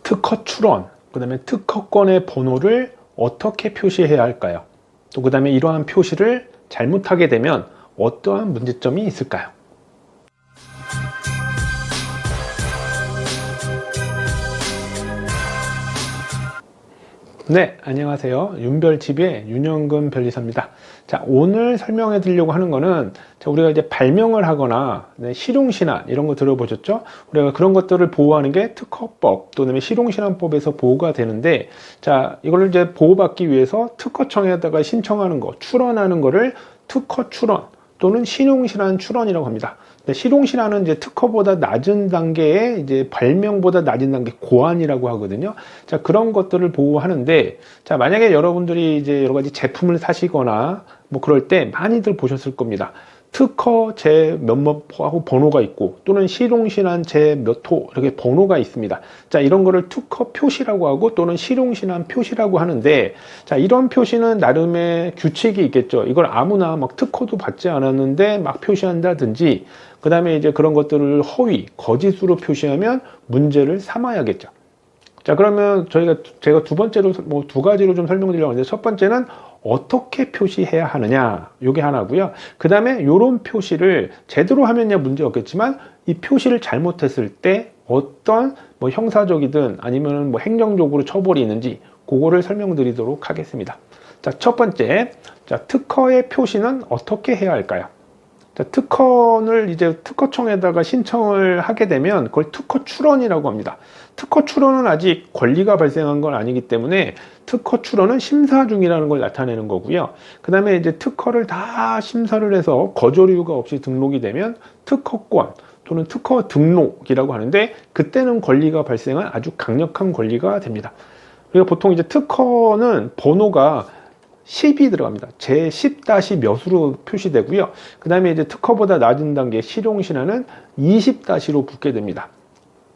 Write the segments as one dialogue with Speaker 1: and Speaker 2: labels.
Speaker 1: 특허 출원, 그 다음에 특허권의 번호를 어떻게 표시해야 할까요? 또 그 다음에 이러한 표시를 잘못하게 되면 어떠한 문제점이 있을까요? 네, 안녕하세요. 윤별TV의 윤영근 변리사입니다. 자, 오늘 설명해 드리려고 하는 거는, 자, 우리가 이제 발명을 하거나, 네, 실용신안, 이런 거 들어보셨죠? 우리가 그런 것들을 보호하는 게 특허법, 또는 실용신안법에서 보호가 되는데, 자, 이걸 이제 보호받기 위해서 특허청에다가 신청하는 거, 출원하는 거를 특허 출원, 또는 실용신안 출원이라고 합니다. 실용신안은 이제 특허보다 낮은 단계의 이제 발명보다 낮은 단계 고안이라고 하거든요. 자, 그런 것들을 보호하는데, 자, 만약에 여러분들이 이제 여러 가지 제품을 사시거나 뭐 그럴 때 많이들 보셨을 겁니다. 특허 제 몇몇하고 번호가 있고, 또는 실용신안 제 몇 호 이렇게 번호가 있습니다. 자, 이런 거를 특허 표시라고 하고, 또는 실용신안 표시라고 하는데, 자, 이런 표시는 나름의 규칙이 있겠죠. 이걸 아무나 막 특허도 받지 않았는데 막 표시한다든지, 그 다음에 이제 그런 것들을 허위, 거짓으로 표시하면 문제를 삼아야겠죠. 자, 그러면 제가 두 번째로 뭐 두 가지로 좀 설명드리려고 하는데, 첫 번째는 어떻게 표시해야 하느냐, 요게 하나고요. 그 다음에 요런 표시를 제대로 하면야 문제 없겠지만, 이 표시를 잘못했을 때 어떤 뭐 형사적이든 아니면 뭐 행정적으로 처벌이 있는지 그거를 설명드리도록 하겠습니다. 자, 첫 번째, 자, 특허의 표시는 어떻게 해야 할까요? 자, 특허를 이제 특허청에다가 신청을 하게 되면 그걸 특허 출원이라고 합니다. 특허 출원은 아직 권리가 발생한 건 아니기 때문에 특허 출원은 심사 중이라는 걸 나타내는 거고요. 그 다음에 이제 특허를 다 심사를 해서 거절이유가 없이 등록이 되면 특허권 또는 특허 등록이라고 하는데, 그때는 권리가 발생한 아주 강력한 권리가 됩니다. 그러니까 보통 이제 특허는 번호가 10이 들어갑니다. 제 10- 몇으로 표시되고요. 그 다음에 이제 특허보다 낮은 단계 실용신안은 20- 붙게 됩니다.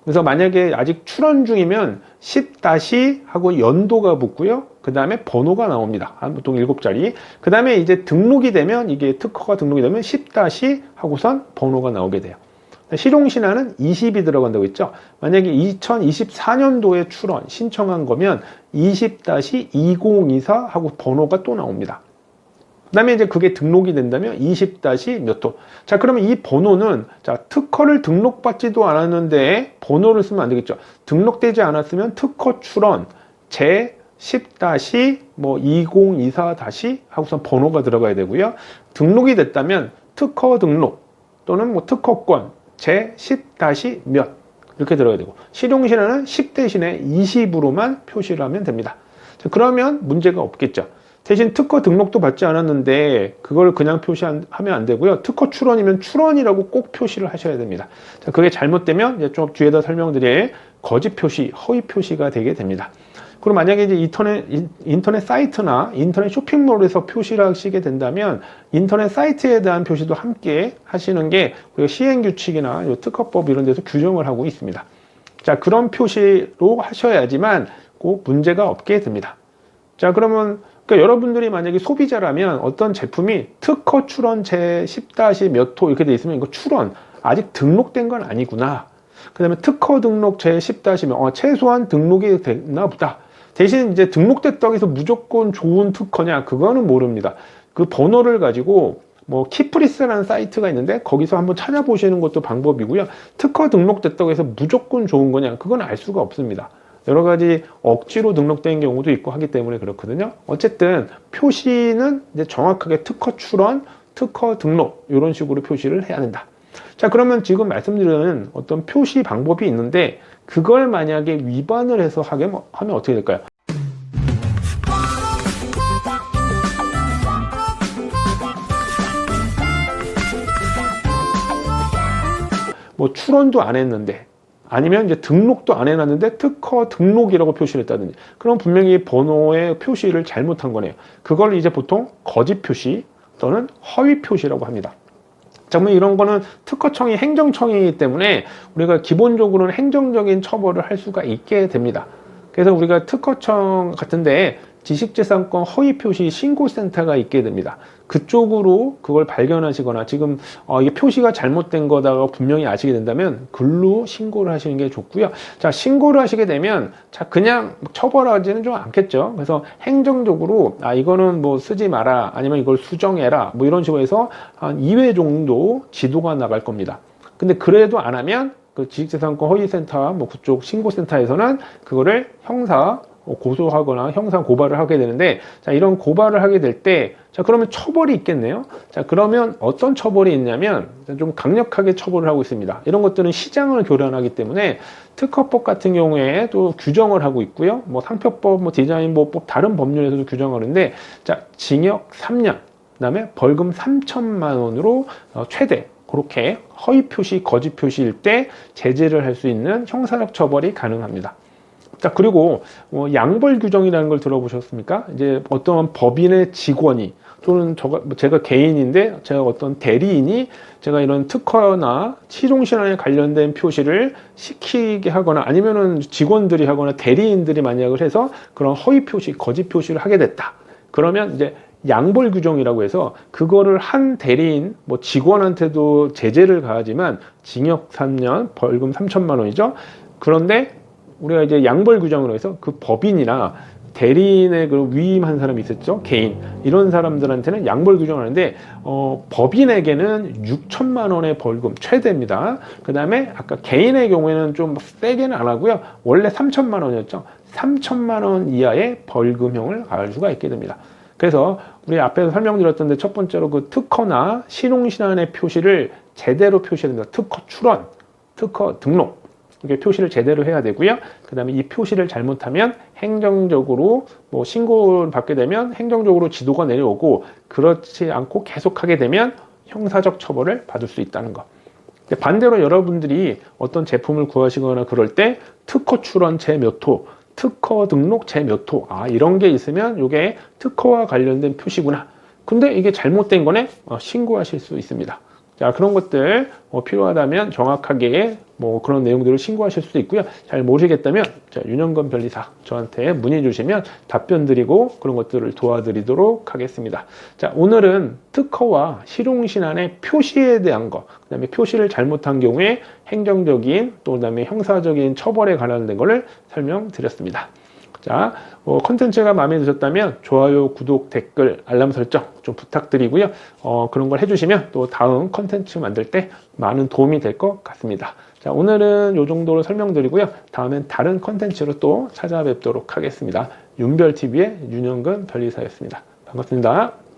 Speaker 1: 그래서 만약에 아직 출원 중이면 10- 하고 연도가 붙고요. 그 다음에 번호가 나옵니다. 보통 7자리. 그 다음에 이제 등록이 되면, 이게 특허가 등록이 되면 10- 하고선 번호가 나오게 돼요. 실용신안은 20이 들어간다고 했죠. 만약에 2024년도에 출원 신청한 거면 20-2024 하고 번호가 또 나옵니다. 그 다음에 이제 그게 등록이 된다면 20- 몇 호. 자, 그러면 이 번호는, 자, 특허를 등록받지도 않았는데 번호를 쓰면 안 되겠죠. 등록되지 않았으면 특허 출원 제 10- 뭐 2024- 하고선 번호가 들어가야 되고요. 등록이 됐다면 특허 등록 또는 뭐 특허권 제 10- 몇 이렇게 들어가야 되고, 실용신안은 10 대신에 20으로만 표시를 하면 됩니다. 자, 그러면 문제가 없겠죠. 대신 특허 등록도 받지 않았는데 그걸 그냥 표시하면 안 되고요. 특허 출원이면 출원이라고 꼭 표시를 하셔야 됩니다. 자, 그게 잘못되면 이제 좀 뒤에다 설명드릴 거짓 표시, 허위 표시가 되게 됩니다. 그리고 만약에 이제 인터넷 사이트나 인터넷 쇼핑몰에서 표시를 하시게 된다면 인터넷 사이트에 대한 표시도 함께 하시는 게 시행규칙이나 특허법 이런 데서 규정을 하고 있습니다. 자, 그런 표시로 하셔야지만 꼭 문제가 없게 됩니다. 자, 그러면 그러니까 여러분들이 만약에 소비자라면 어떤 제품이 특허 출원 제 10- 몇 호 이렇게 돼 있으면 이거 출원 아직 등록된 건 아니구나. 그 다음에 특허 등록 제 10- 몇 최소한 등록이 됐나 보다. 대신 이제 등록됐다고 해서 무조건 좋은 특허냐, 그거는 모릅니다. 그 번호를 가지고 뭐 키프리스라는 사이트가 있는데 거기서 한번 찾아보시는 것도 방법이고요. 특허 등록됐다고 해서 무조건 좋은 거냐, 그건 알 수가 없습니다. 여러 가지 억지로 등록된 경우도 있고 하기 때문에 그렇거든요. 어쨌든 표시는 이제 정확하게 특허 출원, 특허 등록 이런 식으로 표시를 해야 된다. 자, 그러면 지금 말씀드리는 어떤 표시 방법이 있는데, 그걸 만약에 위반을 해서 하면 어떻게 될까요? 뭐 출원도 안 했는데, 아니면 이제 등록도 안 해놨는데 특허 등록이라고 표시를 했다든지, 그럼 분명히 번호의 표시를 잘못한 거네요. 그걸 이제 보통 거짓 표시 또는 허위 표시라고 합니다. 자, 그러면 이런 거는 특허청이 행정청이기 때문에 우리가 기본적으로는 행정적인 처벌을 할 수가 있게 됩니다. 그래서 우리가 특허청 같은데 지식재산권 허위 표시 신고센터가 있게 됩니다. 그쪽으로 그걸 발견하시거나 지금 이게 표시가 잘못된 거다가 분명히 아시게 된다면 글로 신고를 하시는 게 좋고요. 자, 신고를 하시게 되면 자, 그냥 처벌하지는 좀 않겠죠. 그래서 행정적으로 이거는 뭐 쓰지 마라, 아니면 이걸 수정해라, 뭐 이런 식으로 해서 한 2회 정도 지도가 나갈 겁니다. 근데 그래도 안 하면 그 지식재산권 허위센터 뭐 그쪽 신고센터에서는 그거를 형사 고소하거나 형사 고발을 하게 되는데, 자, 이런 고발을 하게 될 때, 자, 그러면 처벌이 있겠네요. 자, 그러면 어떤 처벌이 있냐면 좀 강력하게 처벌을 하고 있습니다. 이런 것들은 시장을 교란하기 때문에 특허법 같은 경우에 또 규정을 하고 있고요. 뭐 상표법, 뭐 디자인보호법, 다른 법률에서도 규정하는데, 자, 징역 3년, 그다음에 벌금 3천만 원으로 최대 그렇게 허위 표시, 거짓 표시일 때 제재를 할 수 있는 형사적 처벌이 가능합니다. 자, 그리고 양벌 규정이라는 걸 들어보셨습니까? 이제 어떤 법인의 직원이 또는 제가 개인인데 제가 어떤 대리인이 제가 이런 특허나 실용신안에 관련된 표시를 시키게 하거나 아니면은 직원들이 하거나 대리인들이 만약을 해서 그런 허위 표시, 거짓 표시를 하게 됐다. 그러면 이제 양벌 규정이라고 해서 그거를 한 대리인, 뭐 직원한테도 제재를 가하지만 징역 3년, 벌금 3천만 원이죠. 그런데 우리가 이제 양벌 규정으로 해서 그 법인이나 대리인의 그 위임한 사람이 있었죠. 개인. 이런 사람들한테는 양벌 규정을 하는데, 법인에게는 6천만 원의 벌금 최대입니다. 그 다음에 아까 개인의 경우에는 좀 세게는 안 하고요. 원래 3천만 원이었죠. 3천만 원 이하의 벌금형을 가할 수가 있게 됩니다. 그래서 우리 앞에서 설명드렸던데 첫 번째로 그 특허나 실용신안의 표시를 제대로 표시해야 됩니다. 특허 출원, 특허 등록. 이게 표시를 제대로 해야 되고요. 그 다음에 이 표시를 잘못하면 행정적으로 뭐 신고를 받게 되면 행정적으로 지도가 내려오고, 그렇지 않고 계속하게 되면 형사적 처벌을 받을 수 있다는 것. 반대로 여러분들이 어떤 제품을 구하시거나 그럴 때 특허 출원 제 몇 호, 특허 등록 제 몇 호, 이런 게 있으면 이게 특허와 관련된 표시구나. 근데 이게 잘못된 거네? 신고하실 수 있습니다. 자, 그런 것들 필요하다면 정확하게 뭐 그런 내용들을 신고하실 수도 있고요. 잘 모르겠다면 자, 윤영건 변리사 저한테 문의 주시면 답변 드리고 그런 것들을 도와드리도록 하겠습니다. 자, 오늘은 특허와 실용신안의 표시에 대한 거, 그 다음에 표시를 잘못한 경우에 행정적인 또 그다음에 형사적인 처벌에 관련된 것을 설명드렸습니다. 자, 컨텐츠가 마음에 드셨다면 좋아요, 구독, 댓글, 알람 설정 좀 부탁드리고요. 그런 걸 해주시면 또 다음 컨텐츠 만들 때 많은 도움이 될 것 같습니다. 자, 오늘은 이 정도로 설명드리고요. 다음엔 다른 컨텐츠로 또 찾아뵙도록 하겠습니다. 윤별TV의 윤영근 변리사였습니다. 반갑습니다.